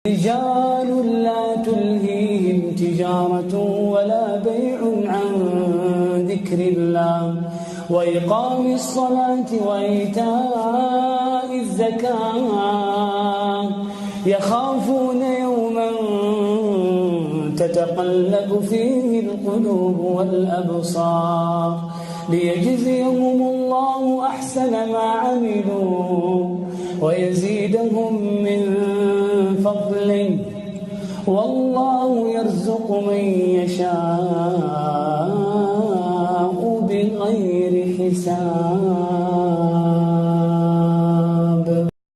رجال لا تلهيهم تجارة ولا بيع عن ذكر الله وإقام الصلاة وإيتاء الزكاة يخافون يوما تتقلب فيه القلوب والأبصار ليجزيهم الله أحسن ما عملوا ويزيدهم من فضله والله يرزق من يشاء بغير حساب.